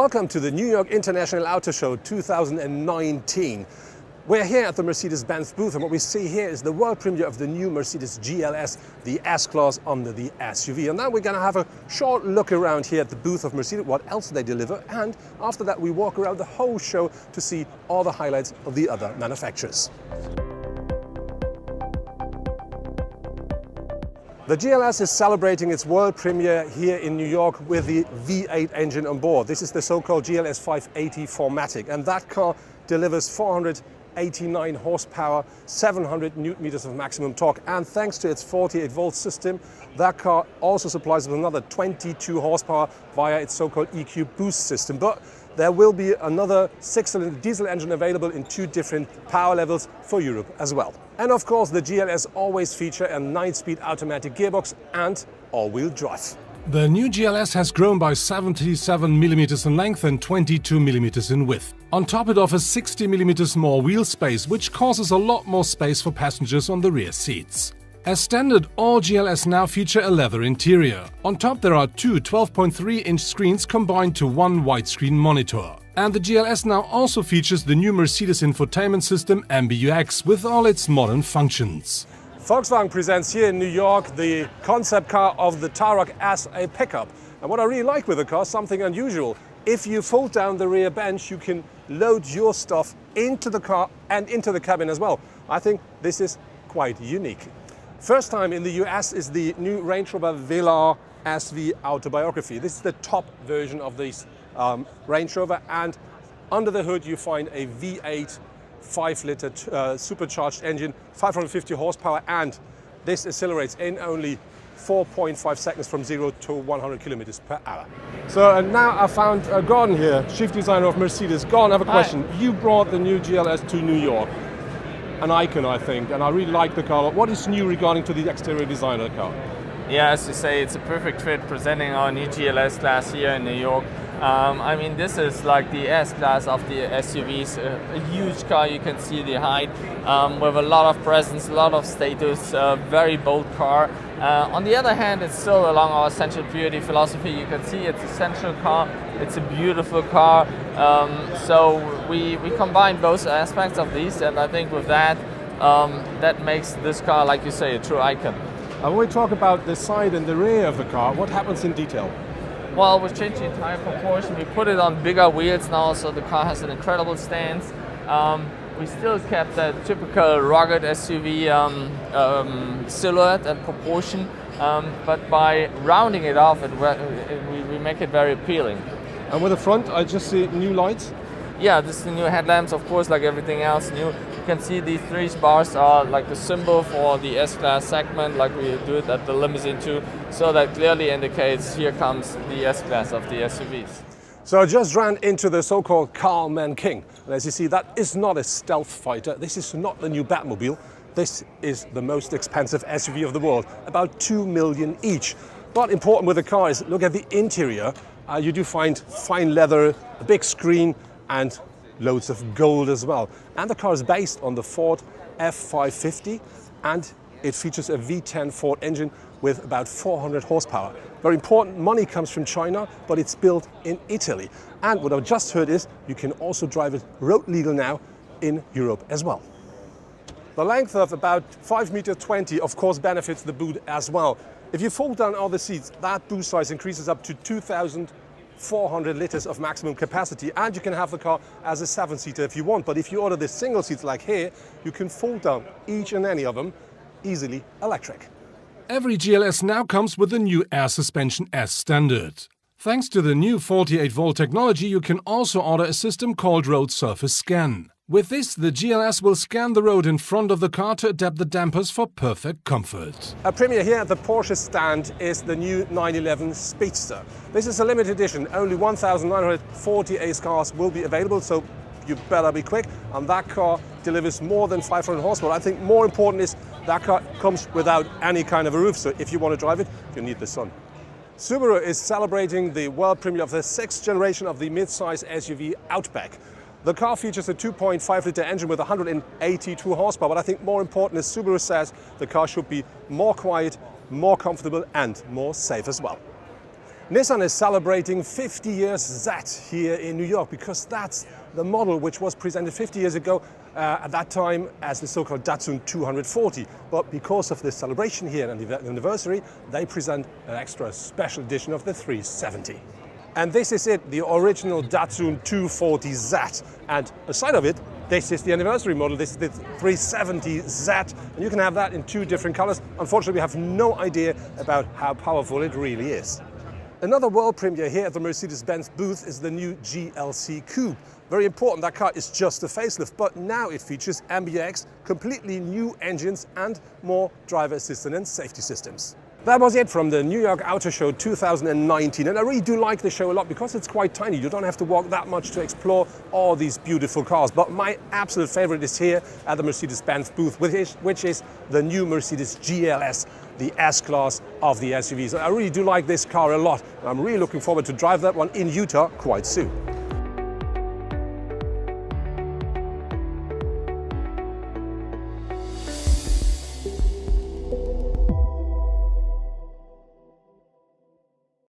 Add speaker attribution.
Speaker 1: Welcome to the New York International Auto Show 2019. We're here at the Mercedes-Benz booth, and what we see here is the world premiere of the new Mercedes GLS, the S-Class under the SUV. And now we're going to have a short look around here at the booth of Mercedes, what else they deliver, and after that we walk around the whole show to see all the highlights of the other manufacturers. The GLS is celebrating its world premiere here in New York with the V8 engine on board. This is the so-called GLS 580 4MATIC, and that car delivers 489 horsepower, 700 newton meters of maximum torque, and thanks to its 48-volt system, that car also supplies with another 22 horsepower via its so-called EQ boost system. But there will be another 6-cylinder diesel engine available in 2 different power levels for Europe as well. And of course, the GLS always feature a 9-speed automatic gearbox and all-wheel drive.
Speaker 2: The new GLS has grown by 77 mm in length and 22 mm in width. On top, it offers 60 mm more wheel space, which causes a lot more space for passengers on the rear seats. As standard, all GLS now feature a leather interior. On top, there are 2 12.3-inch screens combined to one widescreen monitor. And the GLS now also features the new Mercedes infotainment system MBUX with all its modern functions.
Speaker 1: Volkswagen presents here in New York the concept car of the Tarok as a pickup. And what I really like with the car, something unusual. If you fold down the rear bench, you can load your stuff into the car and into the cabin as well. I think this is quite unique. First time in the US is the new Range Rover Velar SV Autobiography. This is the top version of this Range Rover, and under the hood you find a V8 5-liter supercharged engine, 550 horsepower, and this accelerates in only 4.5 seconds from 0 to 100 kilometers per hour. So now I found Gordon here, chief designer of Mercedes. Gordon, I have a question. Hi. You brought the new GLS to New York. An icon, I think, and I really like the car. What is new regarding to the exterior design of the car?
Speaker 3: Yeah, as you say, it's a perfect fit presenting our new GLS class here in New York. I mean, this is like the S-Class of the SUVs, a huge car, you can see the height, with a lot of presence, a lot of status, very bold car. On the other hand, it's still along our essential purity philosophy. You can see it's a essential car, it's a beautiful car. So we combine both aspects of these, and I think with that, that makes this car, like you say, a true icon.
Speaker 1: And when we talk about the side and the rear of the car, what happens in detail?
Speaker 3: Well, we've changed the entire proportion. We put it on bigger wheels now, so the car has an incredible stance. We still kept that typical rugged SUV silhouette and proportion, but by rounding it off, we make it very appealing.
Speaker 1: And with the front, I just see new lights?
Speaker 3: Yeah, this is the new headlamps, of course, like everything else new. You can see these 3 bars are like the symbol for the S-Class segment, like we do it at the limousine too. So that clearly indicates here comes the S-Class of the SUVs.
Speaker 1: So I just ran into the so-called Car Man King. And as you see, that is not a stealth fighter. This is not the new Batmobile. This is the most expensive SUV of the world, about $2 million each. But important with the car is look at the interior. You do find fine leather, a big screen, and loads of gold as well. And the car is based on the Ford F550, and it features a V10 Ford engine with about 400 horsepower. Very important, money comes from China, but it's built in Italy. And what I've just heard is you can also drive it road legal now in Europe as well. The length of about 5.20 meters of course benefits the boot as well. If you fold down all the seats, that boot size increases up to 2,400 liters of maximum capacity, and you can have the car as a 7-seater if you want. But if you order the single seats like here, you can fold down each and any of them, easily electric.
Speaker 2: Every GLS now comes with the new air suspension as standard. Thanks to the new 48-volt technology, you can also order a system called Road Surface Scan. With this, the GLS will scan the road in front of the car to adapt the dampers for perfect comfort.
Speaker 1: A premiere here at the Porsche stand is the new 911 Speedster. This is a limited edition. Only 1,940 Ace cars will be available, so you better be quick. And that car delivers more than 500 horsepower. I think more important is that car comes without any kind of a roof, so if you want to drive it, you need the sun. Subaru is celebrating the world premiere of the 6th generation of the mid-size SUV Outback. The car features a 2.5-liter engine with 182 horsepower, but I think more important is Subaru says the car should be more quiet, more comfortable and more safe as well. Nissan is celebrating 50 years Z here in New York because that's the model which was presented 50 years ago at that time as the so-called Datsun 240. But because of the celebration here and the anniversary, they present an extra special edition of the 370. And this is it, the original Datsun 240Z. And aside of it, this is the anniversary model. This is the 370Z, and you can have that in two different colors. Unfortunately, we have no idea about how powerful it really is. Another world premiere here at the Mercedes-Benz booth is the new GLC Coupe. Very important, that car is just a facelift, but now it features MBUX, completely new engines and more driver assistance and safety systems. That was it from the New York Auto Show 2019, and I really do like the show a lot because it's quite tiny. You don't have to walk that much to explore all these beautiful cars, but my absolute favorite is here at the Mercedes-Benz booth, which is the new Mercedes GLS, the S-Class of the SUVs. I really do like this car a lot, and I'm really looking forward to drive that one in Utah quite soon.